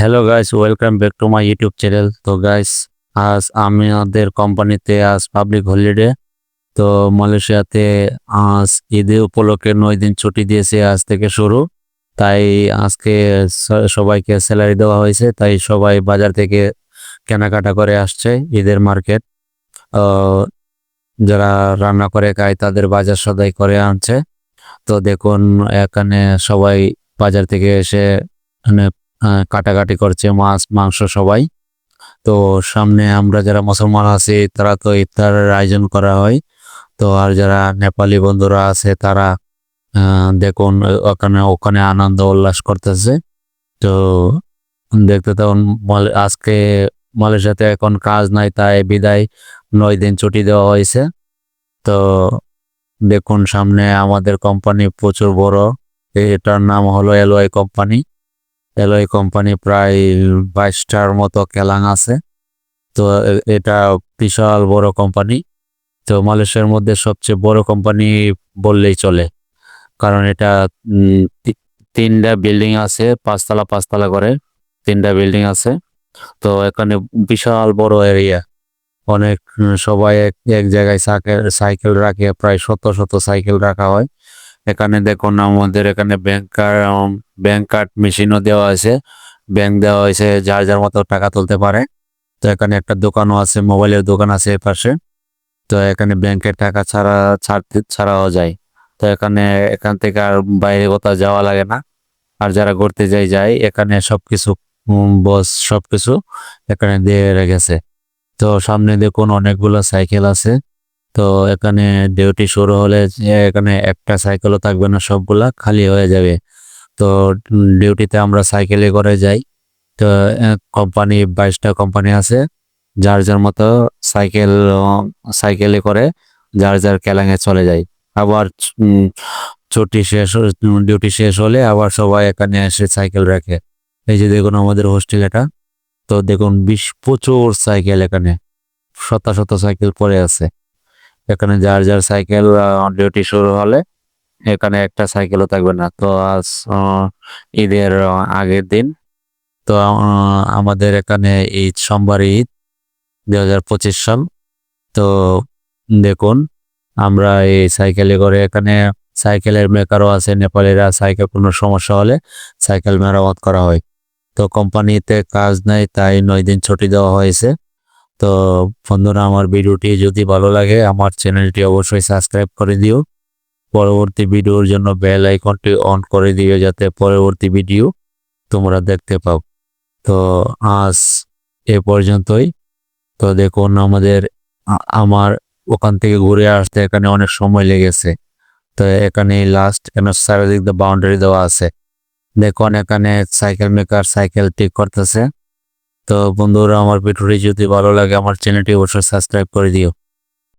Hello guys, welcome back to my YouTube channel. তো guys, আজ আমাদের কোম্পানিতে আজ পাবলিক হলিডে। তো মালয়েশিয়াতে আজ ঈদের উপলক্ষে 9 দিন ছুটি দিয়েছে আজ থেকে শুরু। তাই আজকে সবাইকে স্যালারি দেওয়া হয়েছে, তাই সবাই বাজার থেকে কেনাকাটা করে আসছে ঈদের মার্কেট। যারা রান্না করে খায় তাদের বাজার সদাই করে আনছে। তো দেখুন, এখানে সবাই বাজার থেকে এসে মানে কাটাকাটি করছে মাছ মাংস সবাই। তো সামনে আমরা যারা মুসলমান আছি তারা তো ইফতারের আয়োজন করা হয়। তো আর যারা নেপালি বন্ধুরা আছে তারা দেখুন ওখানে ওখানে আনন্দ উল্লাস করতেছে। তো দেখতে তখন আজকে মালয়েশিয়াতে এখন কাজ নাই, তাই বিদায় 9 দিন ছুটি দেওয়া হয়েছে। তো দেখুন সামনে আমাদের কোম্পানি প্রচুর বড়, এটার নাম হলো এলওয়াই কোম্পানি। এলওয়াই কোম্পানি প্রায় 22টার মতো কেলাং আছে। তো এটা বিশাল বড় কোম্পানি। তো মালয়েশিয়ার মধ্যে সবচেয়ে বড় কোম্পানি বললেই চলে, কারণ এটা 3টা বিল্ডিং আছে, পাঁচতলা পাঁচতলা করে 3টা বিল্ডিং আছে। তো এখানে বিশাল বড় এরিয়া, অনেক সবাই এক এক জায়গায় সাইকেল রাখে, প্রায় শত শত সাইকেল রাখা হয়। এখানে দেখুন আমাদের এখানে ব্যাংক কার্ড মেশিনও দেওয়া আছে, ব্যাংক দেওয়া হয়েছে, যার যার মতো টাকা তুলতে পারে। তো এখানে একটা দোকানও আছে, মোবাইলের দোকান আছে এর পাশে। তো এখানে ব্যাংকের টাকা ছাড়াও যায়। তো এখান থেকে আর বাইরে কোথাও যাওয়া লাগে না। আর যারা ঘুরতে যায় এখানে সবকিছু বস সবকিছু এখানে দিয়ে রেখেছে। তো সামনে দেখুন অনেকগুলো সাইকেল আছে। তো এখানে ডিউটি শুরু হলে এখানে একটা সাইকেলও থাকবে না, সবগুলা খালি হয়ে যাবে। তো ডিউটিতে আমরা সাইকেলে করে যাই। তো কোম্পানি 22টা কোম্পানি আছে, যার যার মতো সাইকেলে করে যার যার কেলাঙে চলে যায়। আবার ডিউটি শেষ হলে আবার সবাই এখানে এসে সাইকেল রাখে। এই যে দেখুন আমাদের হোস্টেল এটা। তো দেখুন প্রচুর সাইকেল, এখানে শত শত সাইকেল পড়ে আছে। এখানে যার যার সাইকেল ডিউটি শুরু হলে এখানে একটা সাইকেলও থাকবে না। তো আজ ঈদের আগের দিন। তো আমাদের এখানে ঈদ সোমবার, ঈদ 2025 সাল। তো দেখুন আমরা এই সাইকেলে করে এখানে সাইকেলের মেকারও আছে, নেপালিরা সাইকেল কোনো সমস্যা হলে সাইকেল মেরামত করা হয়। তো কোম্পানিতে কাজ নাই, তাই 9 দিন ছুটি দেওয়া হয়েছে। তো বন্ধুরা, আমার ভিডিওটি যদি ভালো লাগে আমার চ্যানেলটি অবশ্যই সাবস্ক্রাইব করে দিও। পরবর্তী ভিডিওর জন্য বেল আইকনটি অন করে দিও, যাতে পরবর্তী ভিডিও তোমরা দেখতে পাও। তো আজ এ পর্যন্তই। তো দেখুন আমার ওখান থেকে ঘুরে আসতে এখানে অনেক সময় লেগেছে। তো এখানে লাস্ট চারিদিক দিয়ে বাউন্ডারি দেওয়া আছে। দেখুন এখানে সাইকেল মেকার সাইকেল ঠিক করতেছে। তো বন্ধুরা, আমার ভিডিওটি যদি ভালো লাগে আমার চ্যানেলটি অবশ্যই সাবস্ক্রাইব করে দিও।